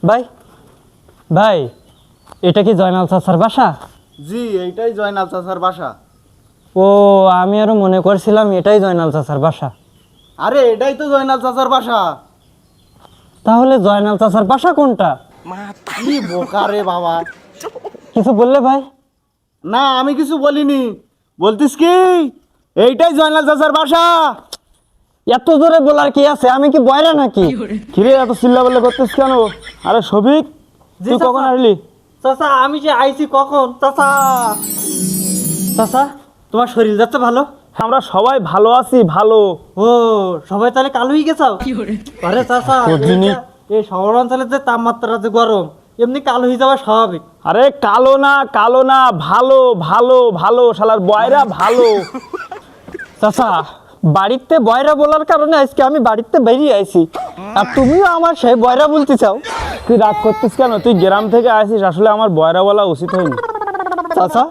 ভাই ভাই, এটা কি জয়নাল চাচার বাসা? জি, এইটাই জয়নাল চাচার বাসা। ও, আমি আরো মনে করছিলাম এটাই জয়নাল চাচার বাসা। আরে এটাই তো জয়নাল চাচার বাসা। তাহলে জয়নাল চাচার বাসা কোনটা? কি বোকা রে বাবা। কিছু বললে ভাই? না, আমি কিছু বলিনি। বলতিস কি এইটাই জয়নাল চাচার বাসা। এত জোরে বলার কি আছে? আমি কি বয়রা নাকি? কিরে এত চিল্লা বললে করতিস কেন? আরে শফিক, তুই চাচা। কখন আসলি? চাচা আমি যে আইছি কখন? চাচা চাচা, তোমার শরীর যাচ্ছে ভালো? আমরা সবাই ভালো আছি, ভালো। ও, সবাই তাহলে কালো হয়ে গেছাও? আরে চাচা, বুঝিনি। এই শহর অঞ্চলের যে তাপমাত্রা যে গরম, এমনি কালো হয়ে যাওয়া স্বাভাবিক। আরে কালো না, কালো না, ভালো ভালো ভালো, শালার বয়রা ভালো। চাচা, বাড়িতে বয়রা বলার কারণে আজকে আমি বাড়িতে বেরিয়ে আইছি, আর তুমিও আমার সেই বয়রা বলতে চাও? তুই রাগ করতিস কেন? তুই গ্রাম থেকে আসিস, আসলে আমার বয়রা বলা উচিত হয়নি। চাচা,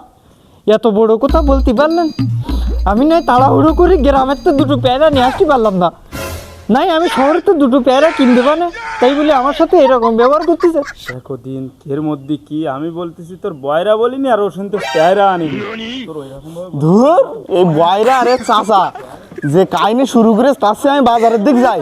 এত বড় কথা বলতে পারলেন? আমি নয় তাড়াহুড়ো করে গ্রামের তো দুটো পেয়ারা নিয়ে আসতে পারলাম না, নাই আমি শহরে তো দুটো পেয়ারা কিনতে পারে, তাই বলে আমার সাথে এরকম ব্যবহার করতেছে। দেখো দিন এর মধ্যে কি আমি বলতেছি তোর বয়রা বলিনি, আর ও শুনতে পেয়ারা আনিনি। তোর ওইরকম ধুর, এই বয়রা আরে চাচা যে কাহিনী শুরু করে তার সে আমি বাজারের দিক যাই।